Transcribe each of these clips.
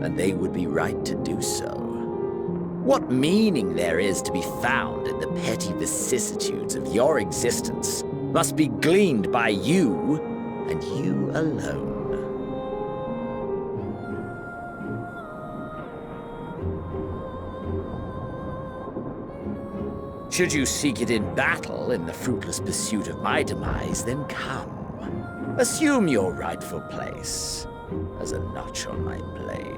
and they would be right to do so. What meaning there is to be found in the petty vicissitudes of your existence must be gleaned by you, and you alone. Should you seek it in battle in the fruitless pursuit of my demise, then come. Assume your rightful place as a notch on my blade.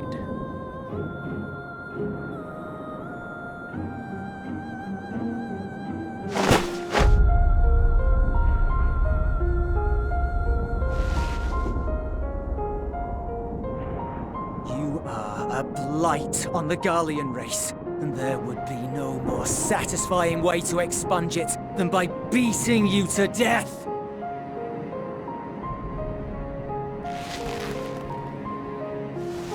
You are a blight on the Garlean race. And there would be no more satisfying way to expunge it than by beating you to death!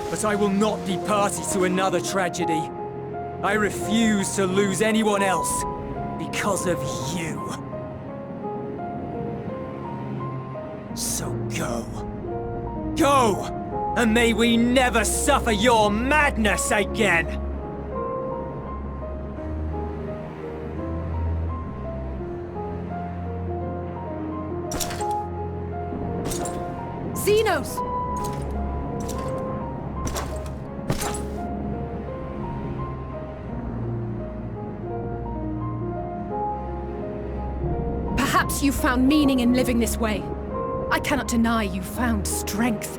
But I will not be party to another tragedy. I refuse to lose anyone else because of you. So go. Go! And may we never suffer your madness again! Xenos! Perhaps you found meaning in living this way. I cannot deny you found strength.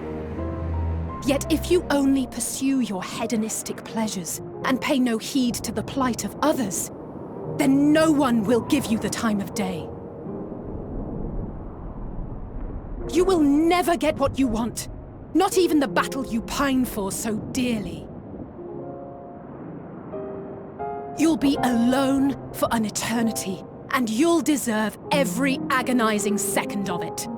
Yet if you only pursue your hedonistic pleasures and pay no heed to the plight of others, then no one will give you the time of day. You will never get what you want. Not even the battle you pine for so dearly. You'll be alone for an eternity, and you'll deserve every agonizing second of it.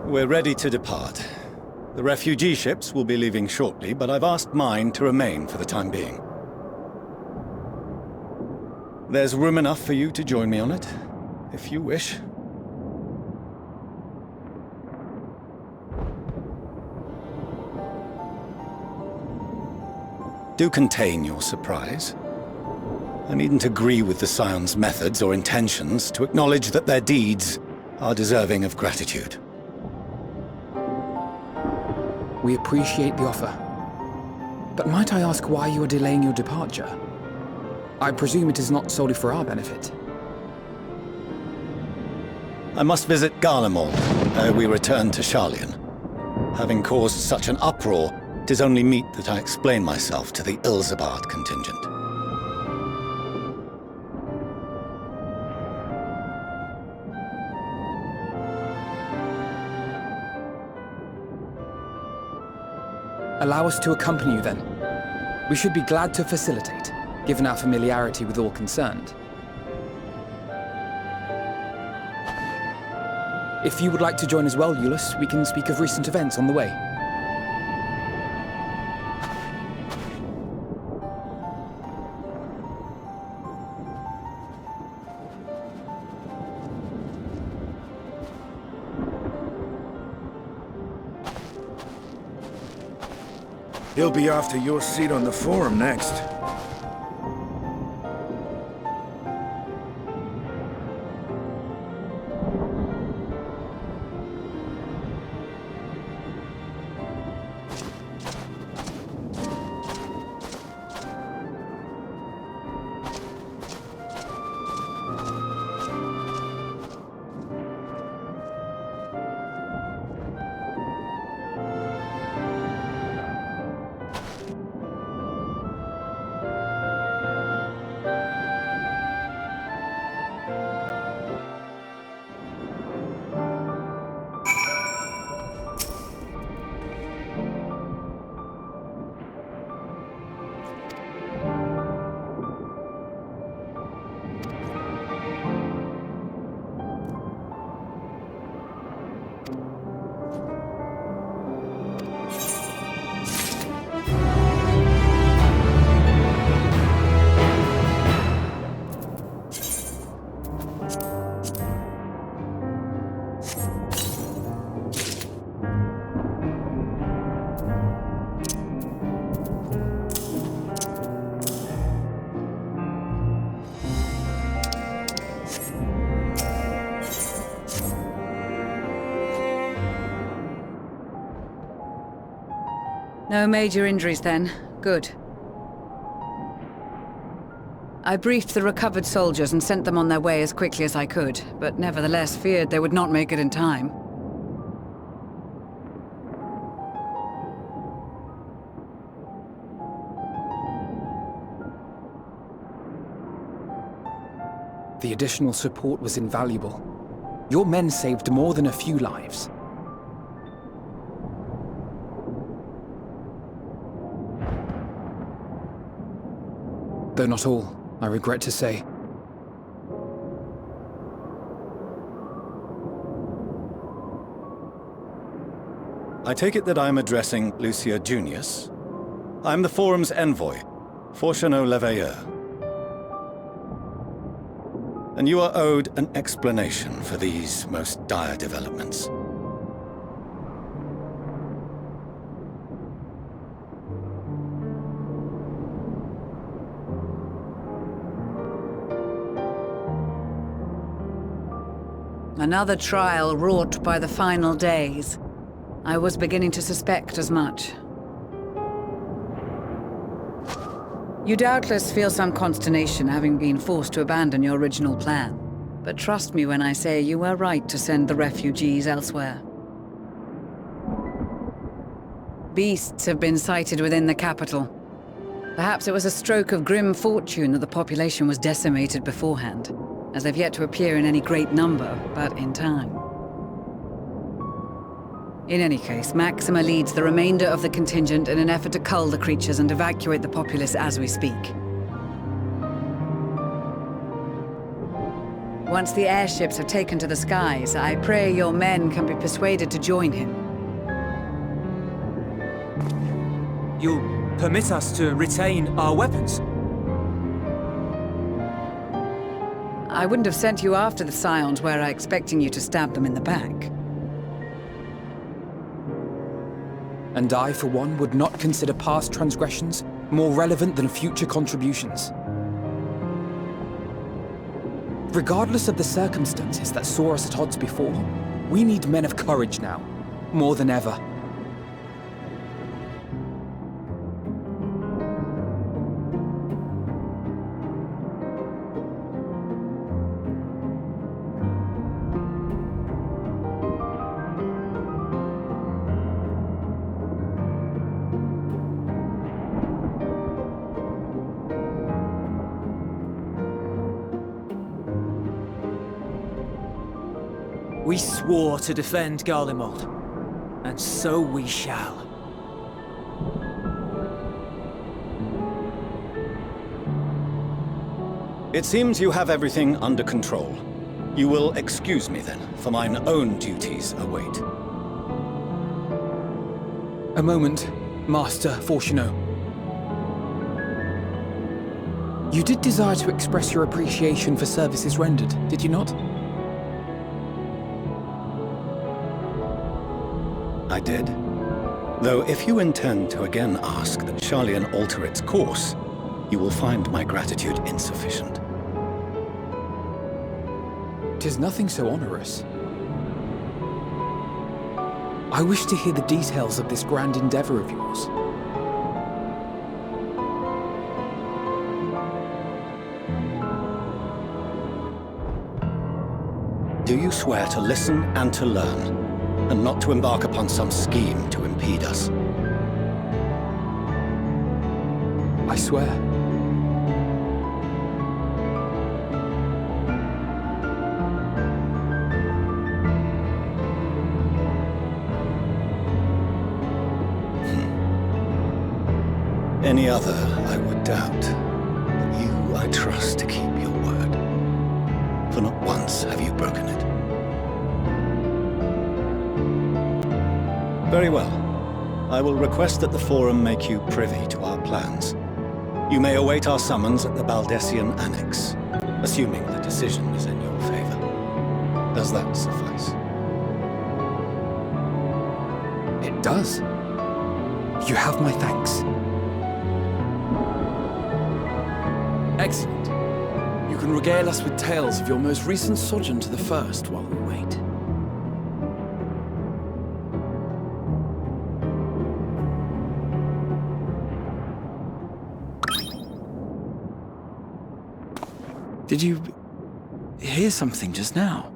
We're ready to depart. The refugee ships will be leaving shortly, but I've asked mine to remain for the time being. There's room enough for you to join me on it, if you wish. Do contain your surprise. I needn't agree with the Scion's methods or intentions to acknowledge that their deeds are deserving of gratitude. We appreciate the offer. But might I ask why you are delaying your departure? I presume it is not solely for our benefit. I must visit Garlemald ere we return to Sharlayan. Having caused such an uproar, 'tis only meet that I explain myself to the Ilzabard contingent. Allow us to accompany you then. We should be glad to facilitate, given our familiarity with all concerned. If you would like to join as well, Eulus, we can speak of recent events on the way. He'll be after your seat on the forum next. No major injuries then. Good. I briefed the recovered soldiers and sent them on their way as quickly as I could, but nevertheless feared they would not make it in time. The additional support was invaluable. Your men saved more than a few lives. Though not all, I regret to say. I take it that I'm addressing Lucia Junius. I'm the Forum's envoy, Fortuneau Leveilleur. And you are owed an explanation for these most dire developments. Another trial wrought by the final days. I was beginning to suspect as much. You doubtless feel some consternation having been forced to abandon your original plan. But trust me when I say you were right to send the refugees elsewhere. Beasts have been sighted within the capital. Perhaps it was a stroke of grim fortune that the population was decimated beforehand, as they've yet to appear in any great number, but in time. In any case, Maxima leads the remainder of the contingent in an effort to cull the creatures and evacuate the populace as we speak. Once the airships have taken to the skies, I pray your men can be persuaded to join him. You'll permit us to retain our weapons? I wouldn't have sent you after the Scions were I expecting you to stab them in the back. And I, for one, would not consider past transgressions more relevant than future contributions. Regardless of the circumstances that saw us at odds before, we need men of courage now, more than ever. We swore to defend Garlemald, and so we shall. It seems you have everything under control. You will excuse me then, for mine own duties await. A moment, Master Fortuneau. You did desire to express your appreciation for services rendered, did you not? I did. Though if you intend to again ask that Charlian alter its course, you will find my gratitude insufficient. 'Tis nothing so onerous. I wish to hear the details of this grand endeavor of yours. Do you swear to listen and to learn, and not to embark upon some scheme to impede us? I swear. Any other, I would doubt. But you, I trust to keep your word. For not once have you broken it. Very well. I will request that the Forum make you privy to our plans. You may await our summons at the Baldessian Annex, assuming the decision is in your favor. Does that suffice? It does. You have my thanks. Excellent. You can regale us with tales of your most recent sojourn to the First while we wait. Did you hear something just now?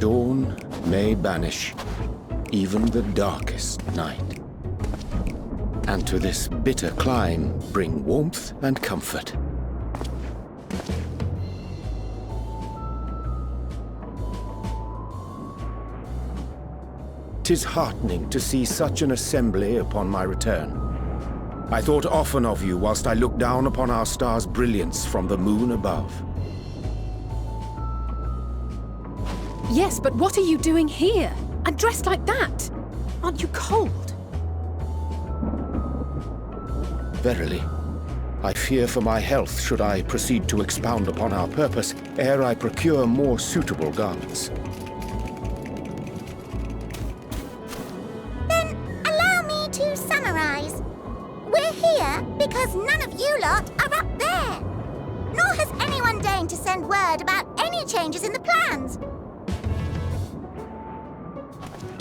Dawn may banish even the darkest night, and to this bitter clime bring warmth and comfort. 'Tis heartening to see such an assembly upon my return. I thought often of you whilst I looked down upon our star's brilliance from the moon above. Yes, but what are you doing here? And dressed like that? Aren't you cold? Verily, I fear for my health should I proceed to expound upon our purpose ere I procure more suitable garments. Then allow me to summarize. We're here because none of you lot are up there. Nor has anyone deigned to send word about any changes in the plans.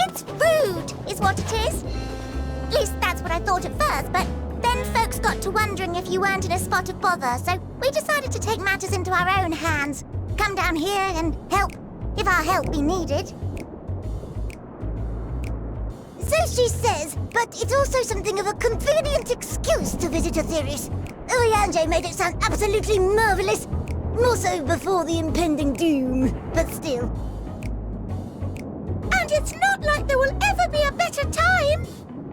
It's rude, is what it is. At least that's what I thought at first, but then folks got to wondering if you weren't in a spot of bother, so we decided to take matters into our own hands. Come down here and help, if our help be needed. So she says, but it's also something of a convenient excuse to visit Etheris. Oriange made it sound absolutely marvelous. More so before the impending doom, but still. And it's not like there will ever be a better time.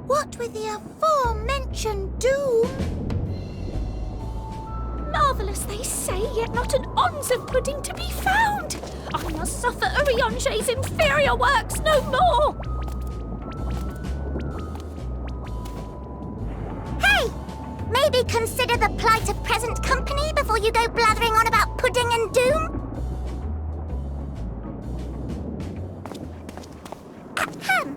What with the aforementioned doom? Marvellous, they say, yet not an ounce of pudding to be found. I must suffer Oriange's inferior works no more. Hey! Maybe consider the plight of present company before you go blathering on about pudding and doom? Ahem.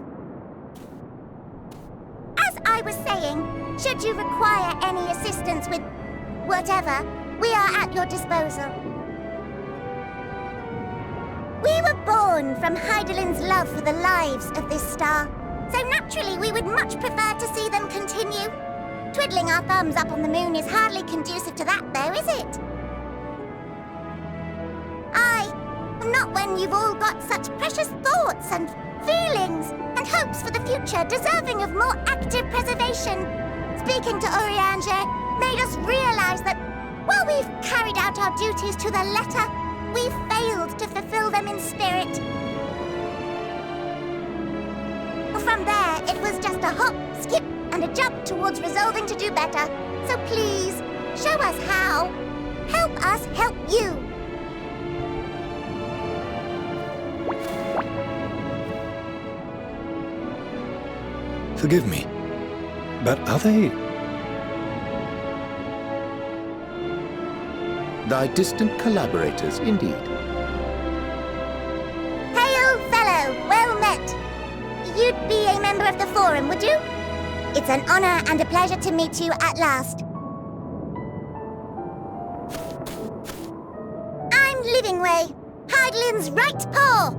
As I was saying, should you require any assistance with whatever, we are at your disposal. We were born from Heidelin's love for the lives of this star, so naturally we would much prefer to see them continue. Twiddling our thumbs up on the moon is hardly conducive to that, though, is it? Aye, not when you've all got such precious thoughts and feelings and hopes for the future deserving of more active preservation. Speaking to Oriange made us realize that while we've carried out our duties to the letter, we've failed to fulfill them in spirit. From there, it was just a hop, skip, and a jump towards resolving to do better. So please, show us how. Help us help you. Forgive me, but are they... Thy distant collaborators, indeed. Hail, fellow, well met. You'd be a member of the Forum, would you? It's an honor and a pleasure to meet you at last. I'm Livingway, Heidelin's right paw.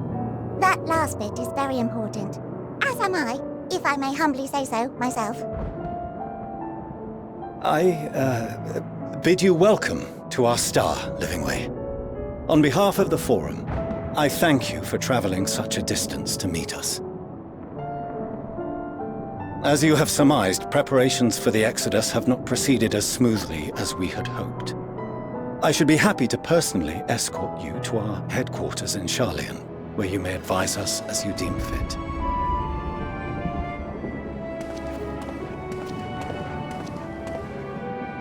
That last bit is very important, as am I, if I may humbly say so myself. I bid you welcome to our star, Livingway. On behalf of the Forum, I thank you for traveling such a distance to meet us. As you have surmised, preparations for the Exodus have not proceeded as smoothly as we had hoped. I should be happy to personally escort you to our headquarters in Charlian, where you may advise us as you deem fit.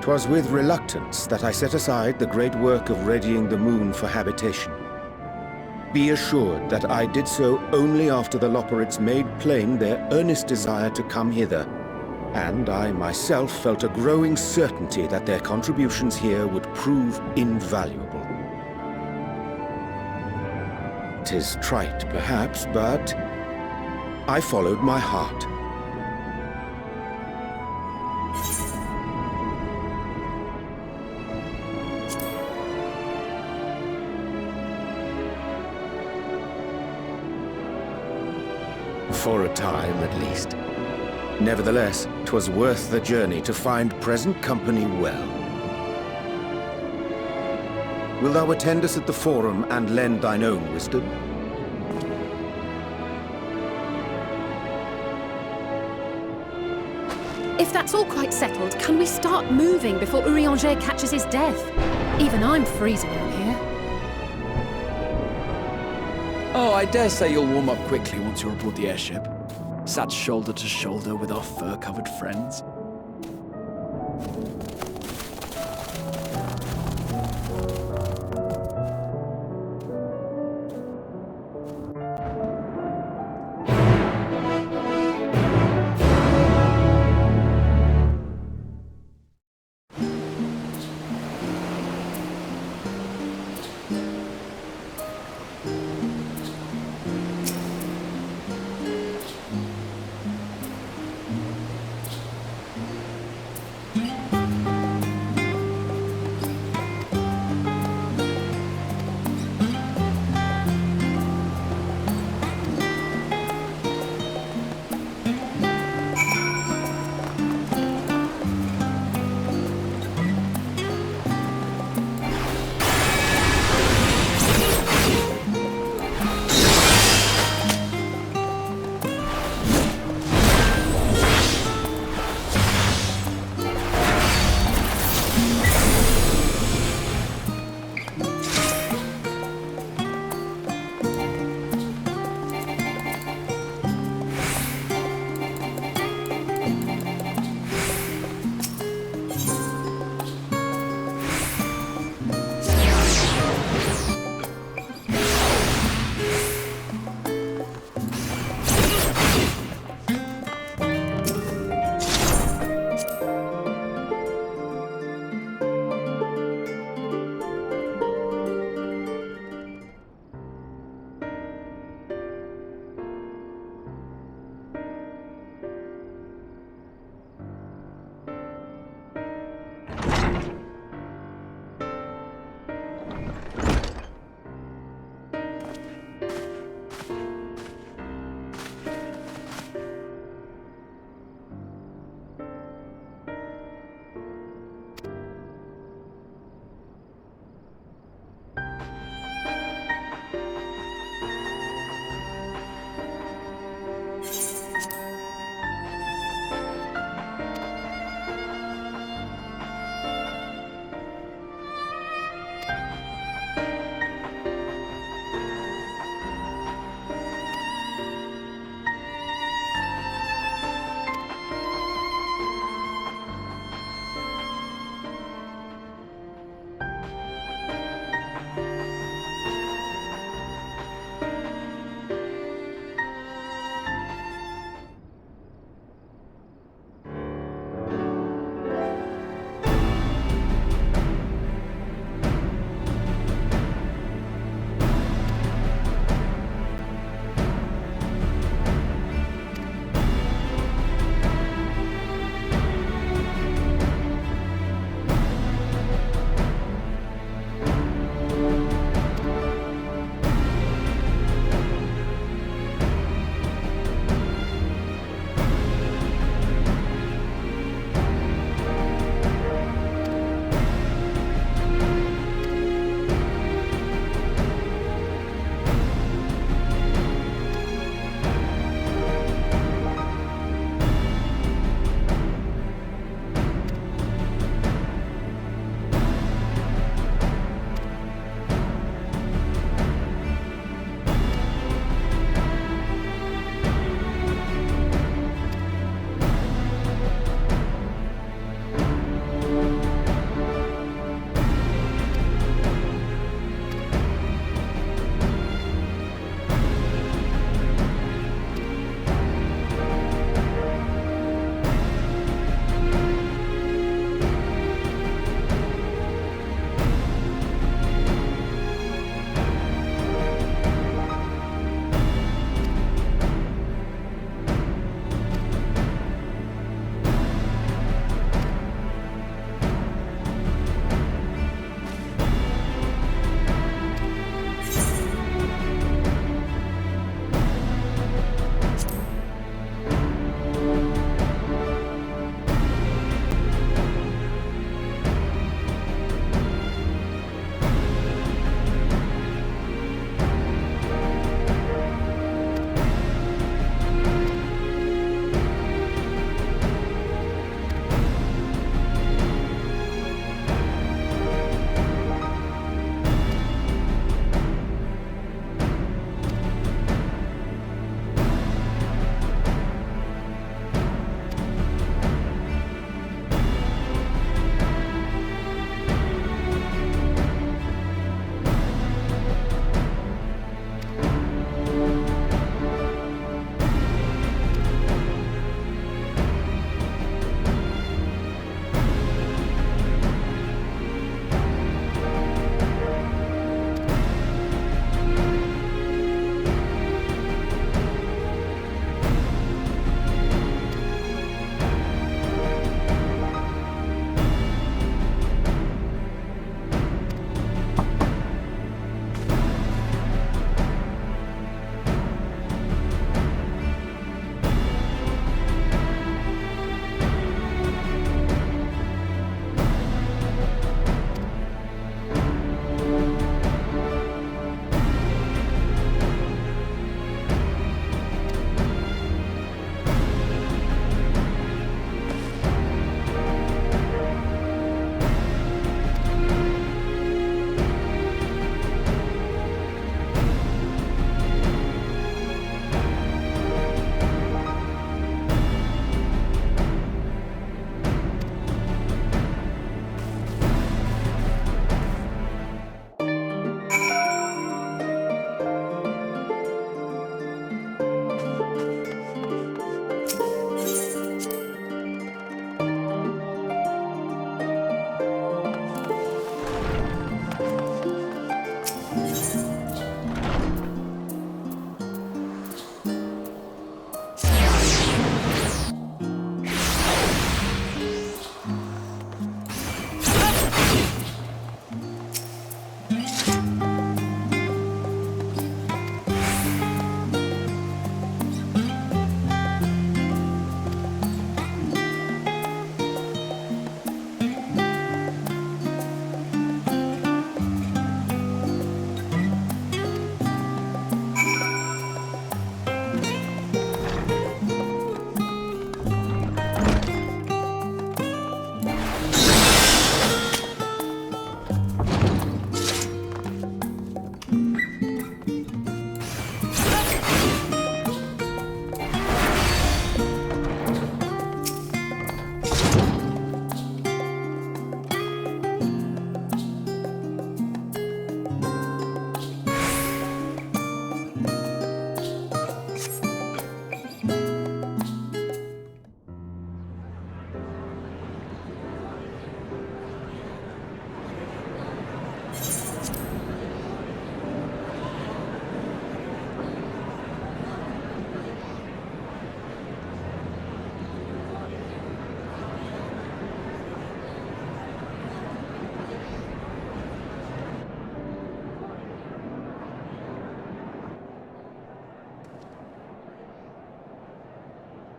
'Twas with reluctance that I set aside the great work of readying the moon for habitation. Be assured that I did so only after the Loperids made plain their earnest desire to come hither, and I myself felt a growing certainty that their contributions here would prove invaluable. 'Tis trite, perhaps, but I followed my heart. For a time, at least. Nevertheless, 'twas worth the journey to find present company well. Wilt thou attend us at the Forum and lend thine own wisdom? If that's all quite settled, can we start moving before Urianger catches his death? Even I'm freezing out here. Oh, I dare say you'll warm up quickly once you're aboard the airship. Sat shoulder to shoulder with our fur-covered friends.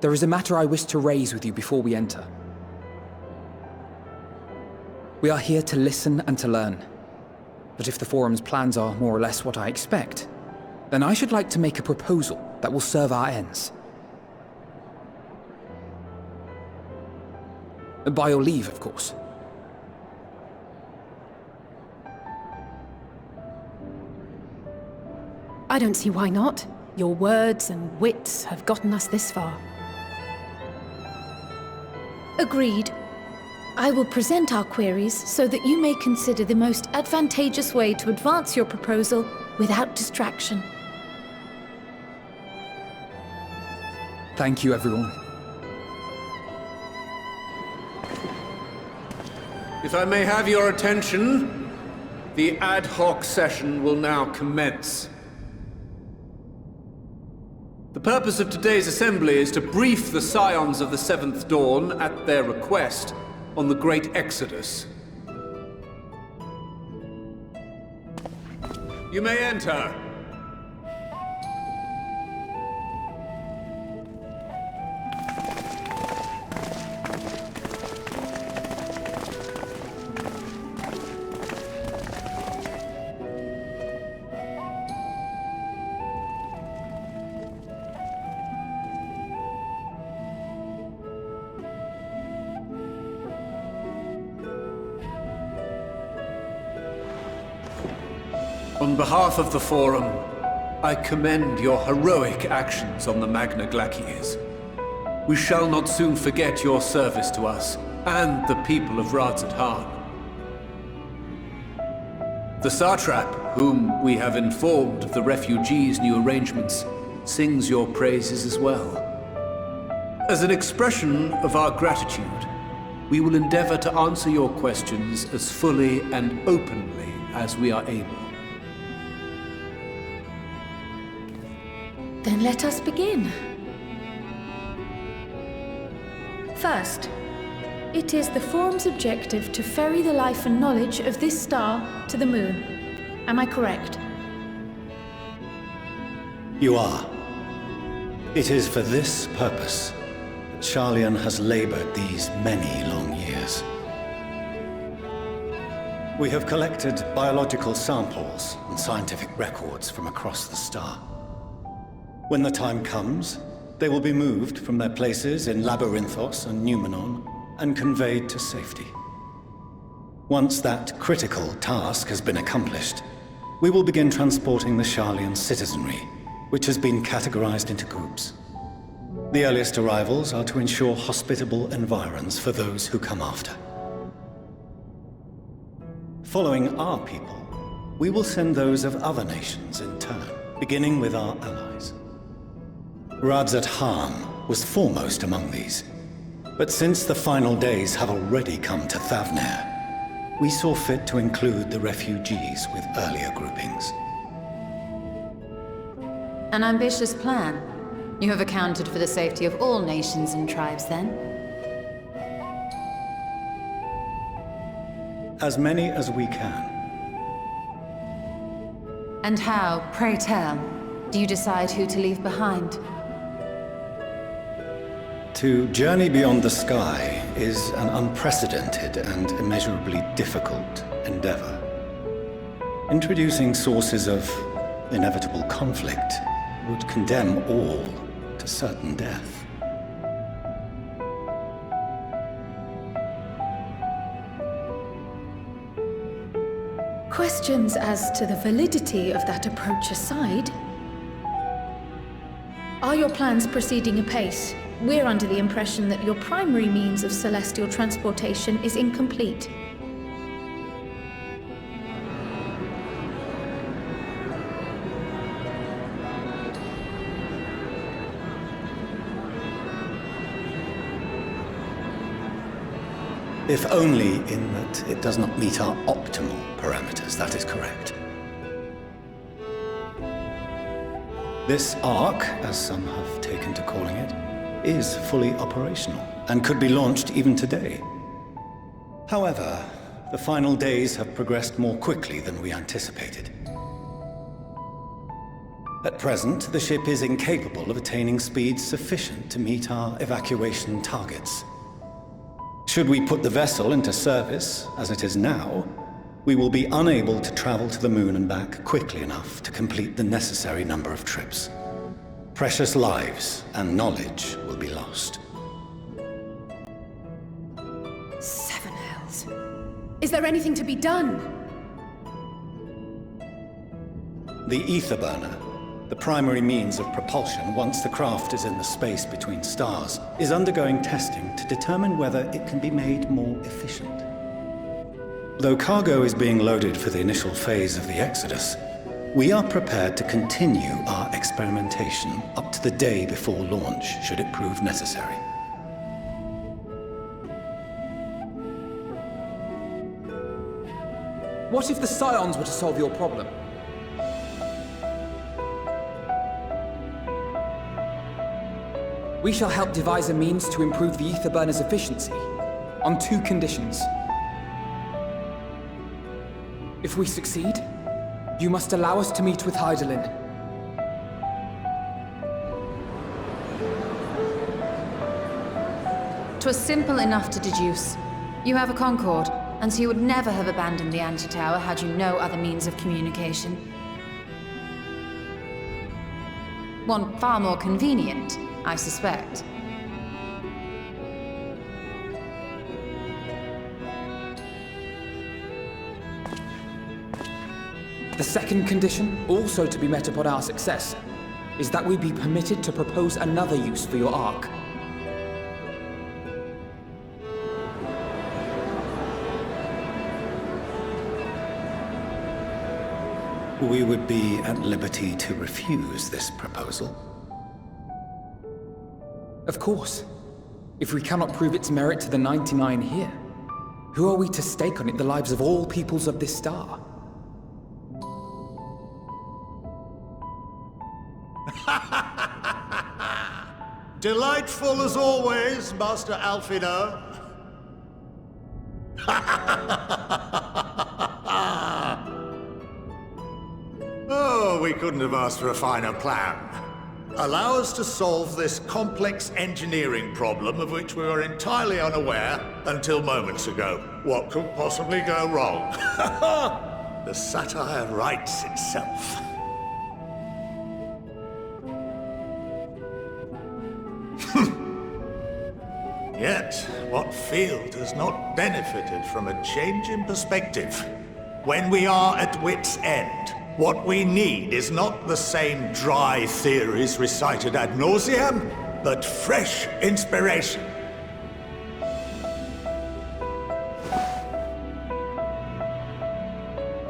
There is a matter I wish to raise with you before we enter. We are here to listen and to learn. But if the Forum's plans are more or less what I expect, then I should like to make a proposal that will serve our ends. By your leave, of course. I don't see why not. Your words and wits have gotten us this far. Agreed. I will present our queries so that you may consider the most advantageous way to advance your proposal without distraction. Thank you, everyone. If I may have your attention, the ad hoc session will now commence. The purpose of today's assembly is to brief the Scions of the Seventh Dawn, at their request, on the Great Exodus. You may enter. On behalf of the Forum, I commend your heroic actions on the Magna Glacies. We shall not soon forget your service to us and the people of Radzat-Han. The Satrap, whom we have informed of the refugees' new arrangements, sings your praises as well. As an expression of our gratitude, we will endeavor to answer your questions as fully and openly as we are able. Then let us begin. First, it is the Forum's objective to ferry the life and knowledge of this star to the moon. Am I correct? You are. It is for this purpose that Sharlayan has labored these many long years. We have collected biological samples and scientific records from across the star. When the time comes, they will be moved from their places in Labyrinthos and Numenon and conveyed to safety. Once that critical task has been accomplished, we will begin transporting the Sharlayan citizenry, which has been categorized into groups. The earliest arrivals are to ensure hospitable environs for those who come after. Following our people, we will send those of other nations in turn, beginning with our allies. Radzat-Han was foremost among these, but since the final days have already come to Thavnair, we saw fit to include the refugees with earlier groupings. An ambitious plan. You have accounted for the safety of all nations and tribes, then? As many as we can. And how, pray tell, do you decide who to leave behind? To journey beyond the sky is an unprecedented and immeasurably difficult endeavor. Introducing sources of inevitable conflict would condemn all to certain death. Questions as to the validity of that approach aside, are your plans proceeding apace? We're under the impression that your primary means of celestial transportation is incomplete. If only in that it does not meet our optimal parameters, that is correct. This Ark, as some have taken to calling it, is fully operational and could be launched even today. However, the final days have progressed more quickly than we anticipated. At present, the ship is incapable of attaining speeds sufficient to meet our evacuation targets. Should we put the vessel into service, as it is now, we will be unable to travel to the moon and back quickly enough to complete the necessary number of trips. Precious lives and knowledge will be lost. 7 hells. Is there anything to be done? The ether burner, the primary means of propulsion once the craft is in the space between stars, is undergoing testing to determine whether it can be made more efficient. Though cargo is being loaded for the initial phase of the Exodus, we are prepared to continue our experimentation up to the day before launch, should it prove necessary. What if the Scions were to solve your problem? We shall help devise a means to improve the ether burner's efficiency, on 2 conditions. If we succeed, you must allow us to meet with Hydaelyn. "'Twas simple enough to deduce. You have a Concord, and so you would never have abandoned the Anti-Tower had you no other means of communication. One far more convenient, I suspect. The second condition, also to be met upon our success, is that we be permitted to propose another use for your Ark. We would be at liberty to refuse this proposal. Of course. If we cannot prove its merit to the 99 here, who are we to stake on it the lives of all peoples of this star? Delightful as always, Master Alfino. Oh, we couldn't have asked for a finer plan. Allow us to solve this complex engineering problem of which we were entirely unaware until moments ago. What could possibly go wrong? The satire writes itself. Yet, what field has not benefited from a change in perspective? When we are at wit's end, what we need is not the same dry theories recited ad nauseam, but fresh inspiration.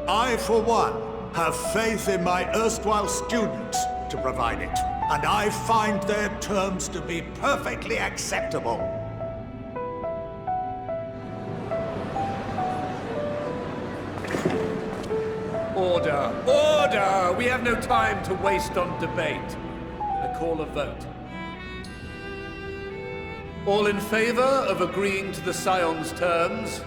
I, for one, have faith in my erstwhile students to provide it, and I find their terms to be perfectly acceptable. Order! Order! We have no time to waste on debate. I call a vote. All in favor of agreeing to the Scion's terms?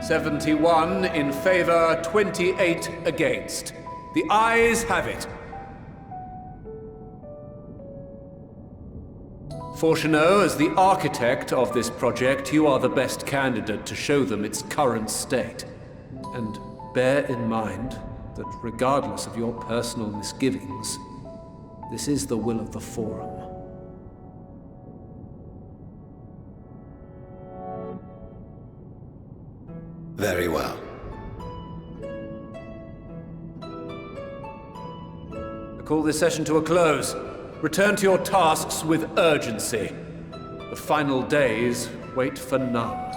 "71 in favor, 28 against. The ayes have it. Fortuneau, as the architect of this project, you are the best candidate to show them its current state. And bear in mind that regardless of your personal misgivings, this is the will of the Forum. Very well. I call this session to a close. Return to your tasks with urgency. The final days wait for none.